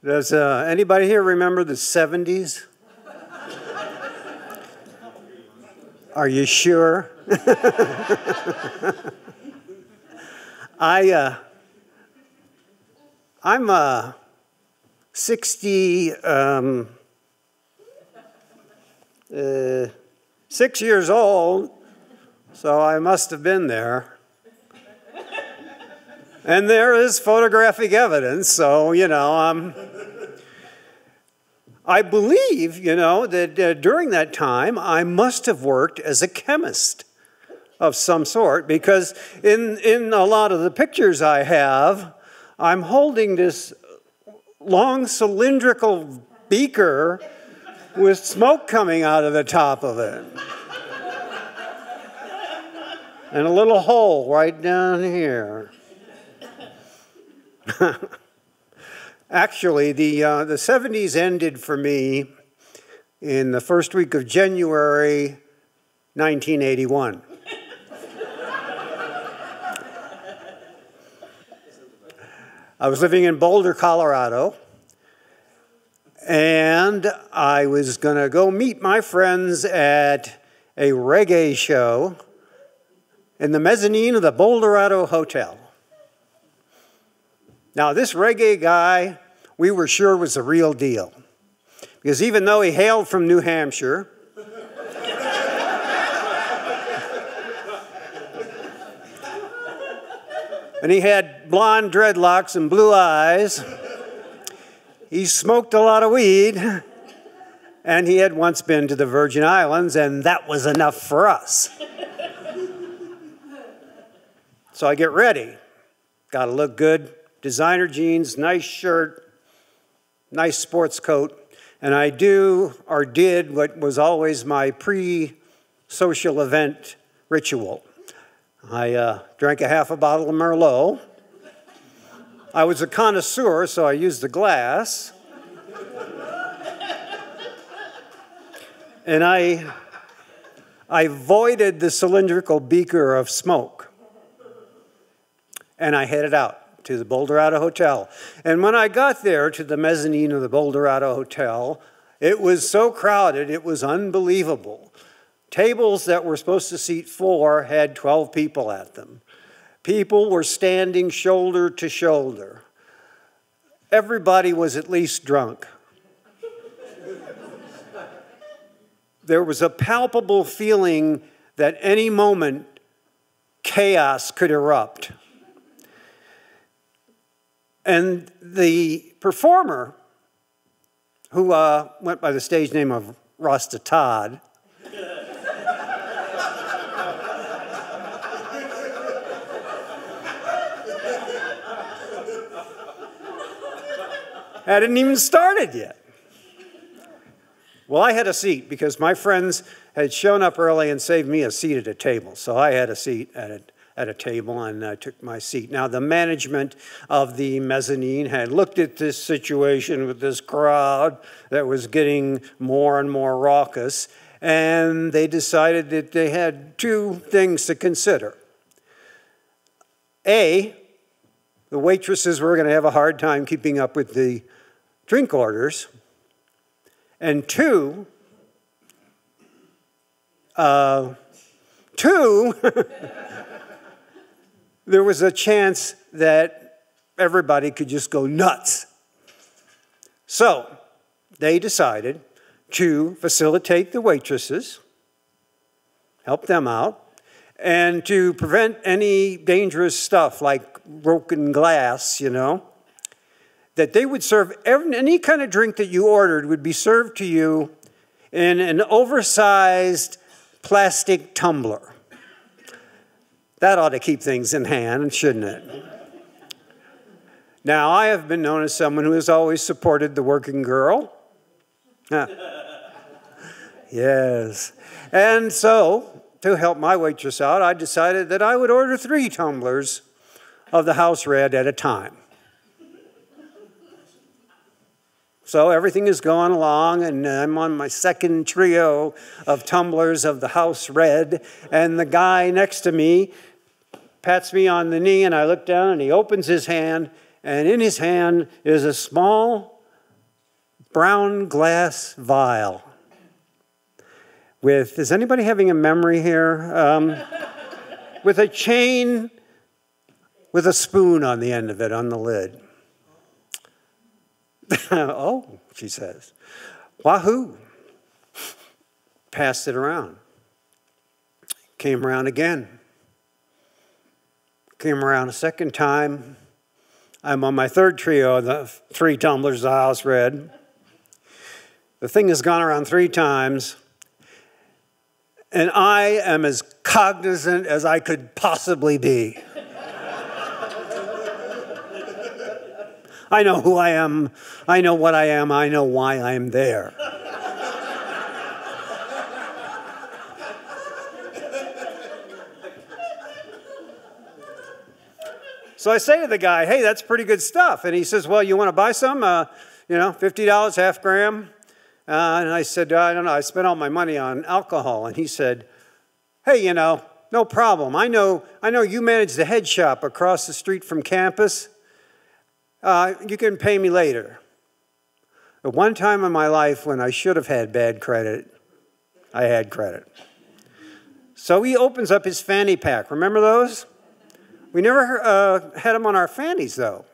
Does anybody here remember the 70s? Are you sure? I'm 6 years old, so I must have been there. And there is photographic evidence, so, I believe, that during that time, I must have worked as a chemist of some sort, because in a lot of the pictures I have, I'm holding this long cylindrical beaker with smoke coming out of the top of it. And a little hole right down here. Actually, the 70s ended for me in the first week of January 1981. I was living in Boulder, Colorado, and I was going to go meet my friends at a reggae show in the mezzanine of the Boulderado Hotel. Now, this reggae guy, we were sure was the real deal, because even though he hailed from New Hampshire, and he had blonde dreadlocks and blue eyes, he smoked a lot of weed, and he had once been to the Virgin Islands, and that was enough for us. So I get ready. Got to look good. Designer jeans, nice shirt, nice sports coat. And I did what was always my pre-social event ritual. I drank a half a bottle of Merlot. I was a connoisseur, so I used a glass. And I voided the cylindrical beaker of smoke. And I headed out to the Boulderado Hotel. And when I got there to the mezzanine of the Boulderado Hotel, it was so crowded, it was unbelievable. Tables that were supposed to seat 4 had 12 people at them. People were standing shoulder to shoulder. Everybody was at least drunk. There was a palpable feeling that any moment chaos could erupt. And the performer, who went by the stage name of Rasta Todd, hadn't even started yet. Well, I had a seat because my friends had shown up early and saved me a seat at a table. So I had a seat at a table, and I took my seat. Now, the management of the mezzanine had looked at this situation with this crowd that was getting more and more raucous, and they decided that they had 2 things to consider. A, the waitresses were going to have a hard time keeping up with the drink orders, and 2, there was a chance that everybody could just go nuts. So they decided to facilitate the waitresses, help them out, and to prevent any dangerous stuff like broken glass, that they would serve any kind of drink that you ordered would be served to you in an oversized plastic tumbler. That ought to keep things in hand, shouldn't it? Now, I have been known as someone who has always supported the working girl. Yes. And so, to help my waitress out, I decided that I would order 3 tumblers of the house red at a time. So everything is going along, and I'm on my second trio of tumblers of the house red, and the guy next to me pats me on the knee, and I look down, and he opens his hand, and in his hand is a small brown glass vial with, is anybody having a memory here? With a chain with a spoon on the end of it on the lid. Oh, she says. Wahoo. Passed it around. Came around again. Came around a second time. I'm on my third trio of the 3 tumblers the house read. The thing has gone around 3 times, and I am as cognizant as I could possibly be. I know who I am, I know what I am, I know why I am there. So I say to the guy, hey, that's pretty good stuff. And he says, well, you want to buy some? $50, half gram. And I said, I don't know, I spent all my money on alcohol. And he said, hey, no problem. I know you manage the head shop across the street from campus. You can pay me later. At one time in my life when I should have had bad credit, I had credit. So he opens up his fanny pack. Remember those? We never had them on our fannies, though.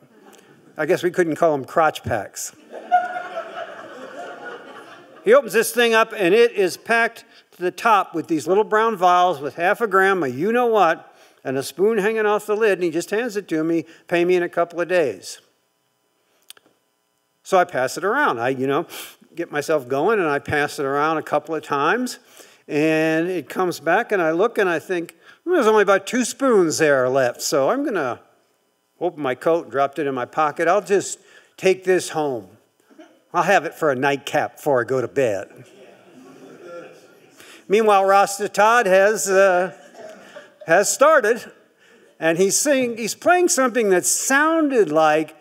I guess we couldn't call them crotch packs. He opens this thing up, and it is packed to the top with these little brown vials with half a gram of you-know-what and a spoon hanging off the lid, and he just hands it to me, pay me in a couple of days. So I pass it around. I, get myself going, and I pass it around a couple of times, and it comes back, and I look, and I think, there's only about 2 spoons there left, so I'm going to open my coat and dropped it in my pocket. I'll just take this home. I'll have it for a nightcap before I go to bed. Meanwhile, Rasta Todd has started, and he's playing something that sounded like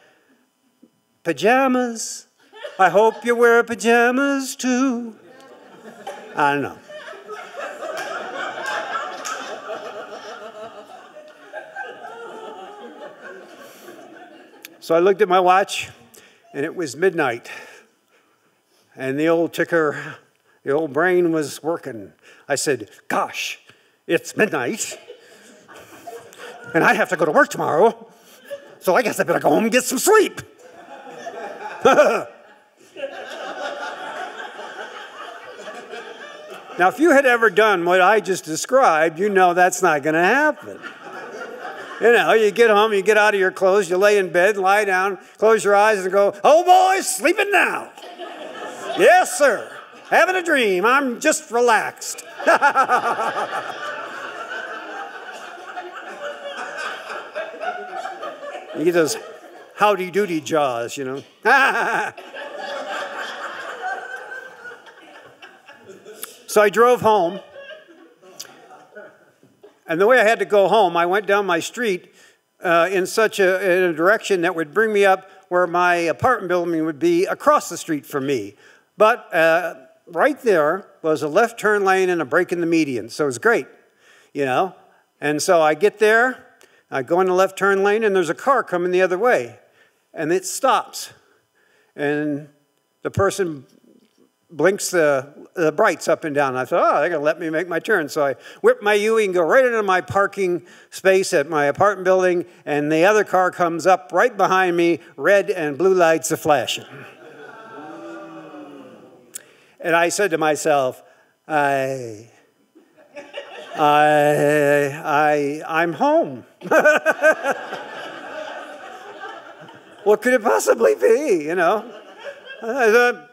pajamas. I hope you wear pajamas too. I don't know. So I looked at my watch, and it was midnight. And the old ticker, the old brain was working. I said, gosh, it's midnight. And I have to go to work tomorrow. So I guess I better go home and get some sleep. Now, if you had ever done what I just described, you know that's not going to happen. You get home, you get out of your clothes, you lay in bed, lie down, close your eyes and go, oh boy, sleeping now. Yes, sir. Having a dream. I'm just relaxed. You get those howdy-doody jaws, So I drove home. And the way I had to go home, I went down my street in a direction that would bring me up where my apartment building would be across the street from me. But right there was a left turn lane and a break in the median. So it was great, And so I get there, I go in the left turn lane, and there's a car coming the other way. And it stops. And the person blinks the brights up and down. I thought, they're going to let me make my turn. So I whip my U-ey and go right into my parking space at my apartment building, and the other car comes up right behind me, red and blue lights are flashing. And I said to myself, I'm home. What could it possibly be,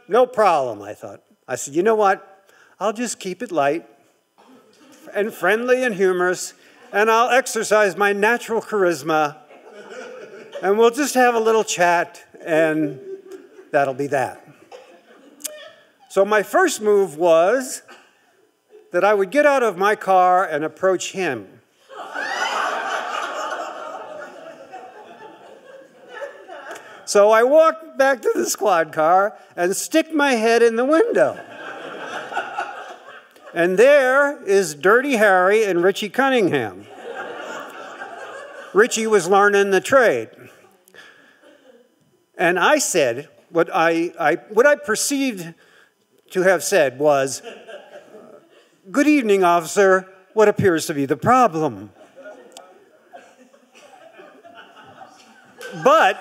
No problem, I thought. I said, you know what? I'll just keep it light and friendly and humorous, and I'll exercise my natural charisma, and we'll just have a little chat, and that'll be that. So my first move was that I would get out of my car and approach him. So I walked back to the squad car and stick my head in the window. And there is Dirty Harry and Richie Cunningham. Richie was learning the trade. And I said, what I perceived to have said was, "Good evening, officer. What appears to be the problem?" But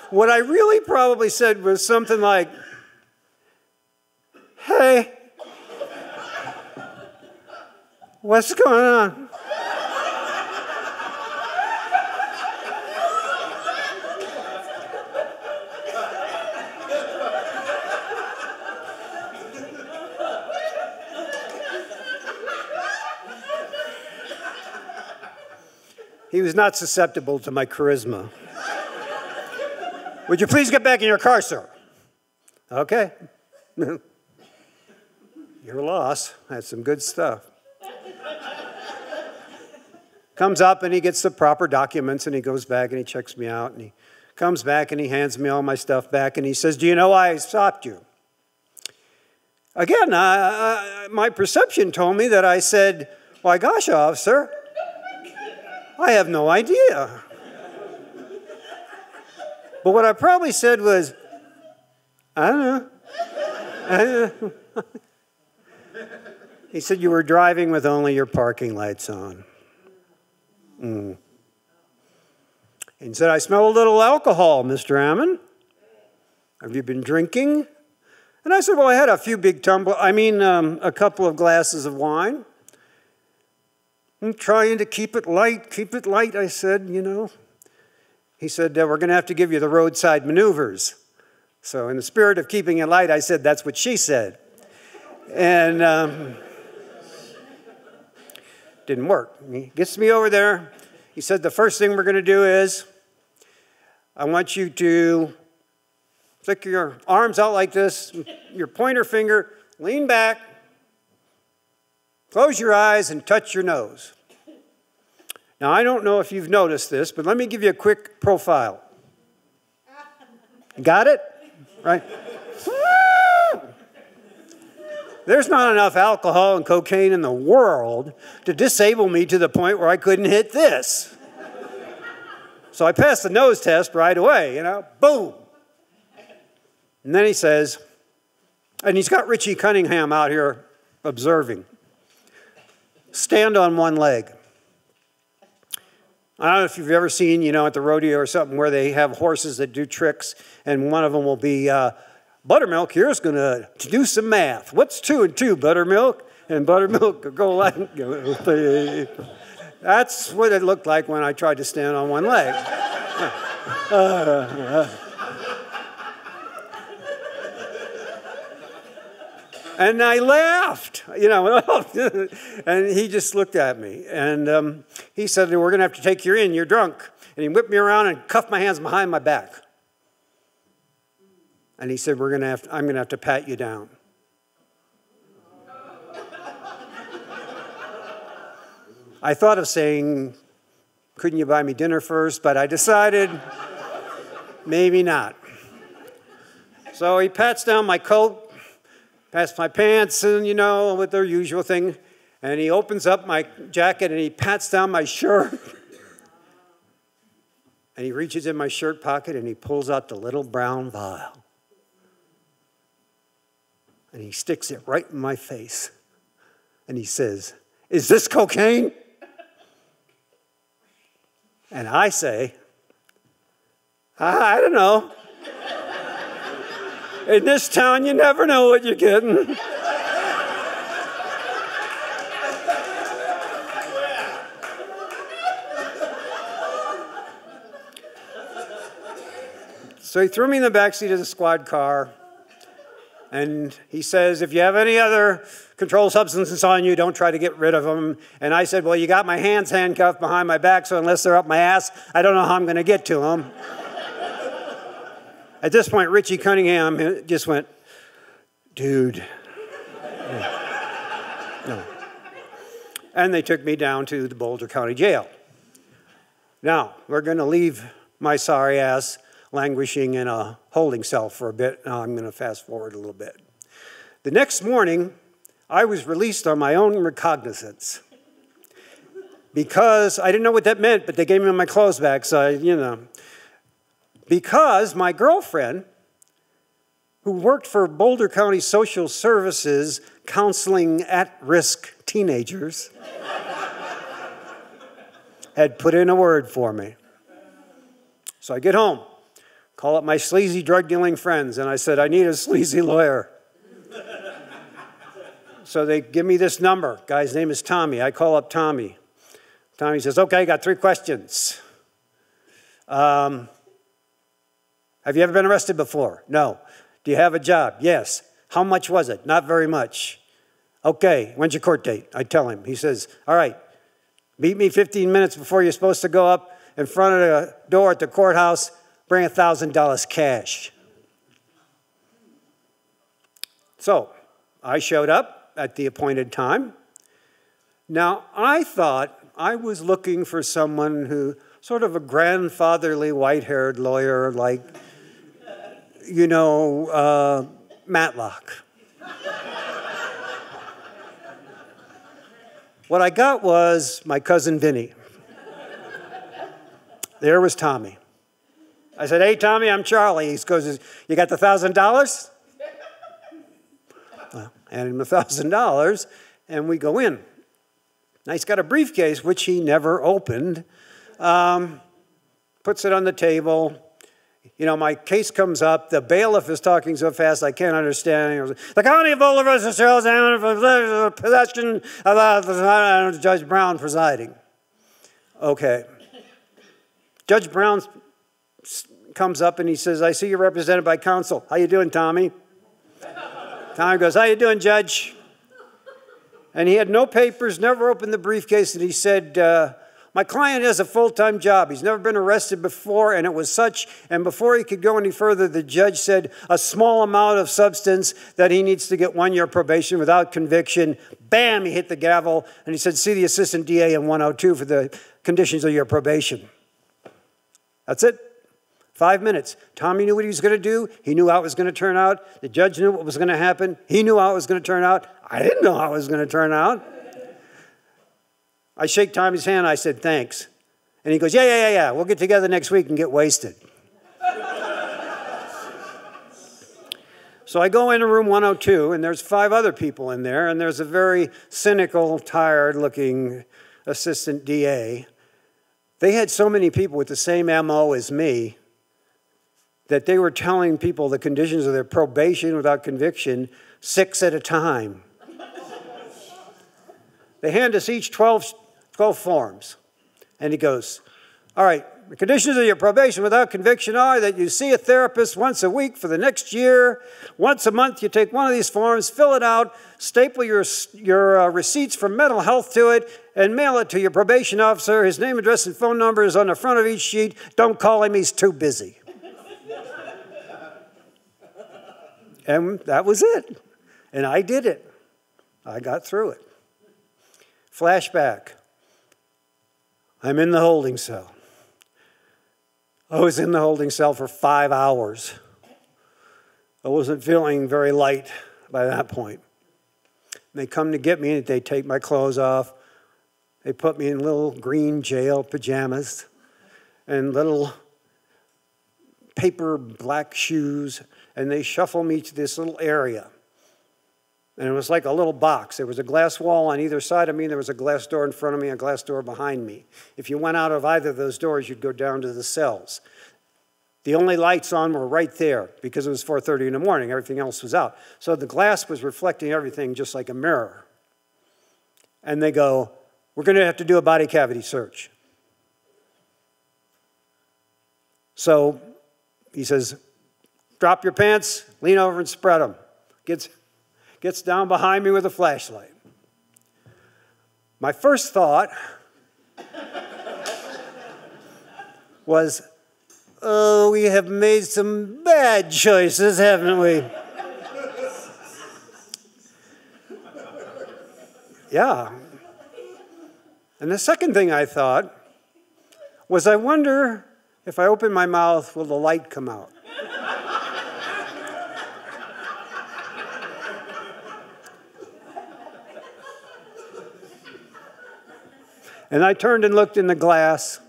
what I really probably said was something like, "Hey, what's going on?" He was not susceptible to my charisma. "Would you please get back in your car, sir?" "Okay." Your loss. That's some good stuff. Comes up and he gets the proper documents and he goes back and he checks me out and he comes back and he hands me all my stuff back and he says, "Do you know why I stopped you?" Again, my perception told me that I said, "Why, gosh, officer, I have no idea." But what I probably said was, "I don't know." He said, "You were driving with only your parking lights on." He said, "I smell a little alcohol, Mr. Ammen. Have you been drinking?" And I said, "Well, I had a few big a couple of glasses of wine. I'm trying to keep it light, I said, you know." He said, "We're going to have to give you the roadside maneuvers." So in the spirit of keeping it light, I said, "That's what she said." And didn't work. He gets me over there. He said, "The first thing we're going to do is I want you to stick your arms out like this, your pointer finger, lean back, close your eyes, and touch your nose." Now, I don't know if you've noticed this, but let me give you a quick profile. Got it? Right? There's not enough alcohol and cocaine in the world to disable me to the point where I couldn't hit this. So I passed the nose test right away, boom. And then he says, and he's got Richie Cunningham out here observing, "Stand on one leg." I don't know if you've ever seen, at the rodeo or something where they have horses that do tricks, and one of them will be, "Buttermilk here's going to do some math. What's 2 and 2, Buttermilk?" And Buttermilk will go like, that's what it looked like when I tried to stand on one leg. And I laughed, and he just looked at me. And he said, "We're going to have to take you in. You're drunk." And he whipped me around and cuffed my hands behind my back. And he said, I'm going to have to pat you down. I thought of saying, "Couldn't you buy me dinner first?" But I decided maybe not. So he pats down my coat, past my pants, and, with their usual thing. And he opens up my jacket and he pats down my shirt. And he reaches in my shirt pocket and he pulls out the little brown vial. And he sticks it right in my face. And he says, "Is this cocaine?" And I say, "I don't know. In this town, you never know what you're getting." So he threw me in the backseat of the squad car, and he says, "If you have any other controlled substances on you, don't try to get rid of them." And I said, "Well, you got my hands handcuffed behind my back, so unless they're up my ass, I don't know how I'm going to get to them." At this point, Richie Cunningham just went, "Dude." No. And they took me down to the Boulder County Jail. Now, we're going to leave my sorry ass languishing in a holding cell for a bit. Now I'm going to fast forward a little bit. The next morning, I was released on my own recognizance. because I didn't know what that meant, but they gave me my clothes back, so because my girlfriend, who worked for Boulder County Social Services counseling at-risk teenagers, had put in a word for me. So I get home, call up my sleazy drug-dealing friends, and I said, I need a sleazy lawyer. So they give me this number. Guy's name is Tommy. I call up Tommy. Tommy says, okay, I got 3 questions. Have you ever been arrested before? No. Do you have a job? Yes. How much was it? Not very much. Okay, when's your court date? I tell him. He says, all right, meet me 15 minutes before you're supposed to go up in front of the door at the courthouse, bring $1,000 cash. So I showed up at the appointed time. Now, I thought I was looking for someone who, sort of a grandfatherly white-haired lawyer like, Matlock. What I got was my cousin Vinny. There was Tommy. I said, hey, Tommy, I'm Charlie. He goes, you got the $1,000? Well, I handed him $1,000, and we go in. Now, he's got a briefcase, which he never opened, puts it on the table. My case comes up. The bailiff is talking so fast I can't understand. The County of Boulder versus Charles Ammen for possession of Judge Brown presiding. Okay. Judge Brown comes up and he says, I see you're represented by counsel. How you doing, Tommy? Tommy goes, how you doing, Judge? And he had no papers, never opened the briefcase, and he said, my client has a full-time job. He's never been arrested before, and it was such, and before he could go any further, the judge said a small amount of substance that he needs to get 1 year probation without conviction. Bam, he hit the gavel, and he said, see the assistant DA in 102 for the conditions of your probation. That's it. 5 minutes. Tommy knew what he was going to do. He knew how it was going to turn out. The judge knew what was going to happen. He knew how it was going to turn out. I didn't know how it was going to turn out. I shake Tommy's hand. I said, thanks. And he goes, yeah. We'll get together next week and get wasted. So I go into room 102, and there's 5 other people in there, and there's a very cynical, tired-looking assistant DA. They had so many people with the same MO as me that they were telling people the conditions of their probation without conviction 6 at a time. They hand us each 12 forms. And he goes, all right, the conditions of your probation without conviction are that you see a therapist once a week for the next year. Once a month, you take one of these forms, fill it out, staple your receipts from mental health to it, and mail it to your probation officer. His name, address, and phone number is on the front of each sheet. Don't call him, he's too busy. And that was it. And I did it. I got through it. Flashback. I'm in the holding cell. I was in the holding cell for 5 hours. I wasn't feeling very light by that point. They come to get me, and they take my clothes off. They put me in little green jail pajamas and little paper black shoes, and they shuffle me to this little area. And it was like a little box. There was a glass wall on either side of me, and there was a glass door in front of me, and a glass door behind me. If you went out of either of those doors, you'd go down to the cells. The only lights on were right there because it was 4:30 in the morning. Everything else was out. So the glass was reflecting everything just like a mirror. And they go, we're going to have to do a body cavity search. So he says, drop your pants, lean over and spread them. Gets down behind me with a flashlight. My first thought was, oh, we have made some bad choices, haven't we? Yeah. And the second thing I thought was, I wonder if I open my mouth, will the light come out? And I turned and looked in the glass,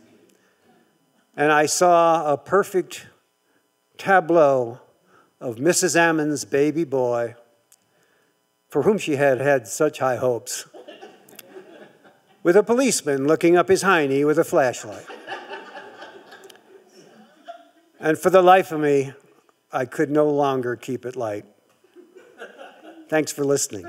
and I saw a perfect tableau of Mrs. Ammen's baby boy, for whom she had had such high hopes, with a policeman looking up his hiney with a flashlight. And for the life of me, I could no longer keep it light. Thanks for listening.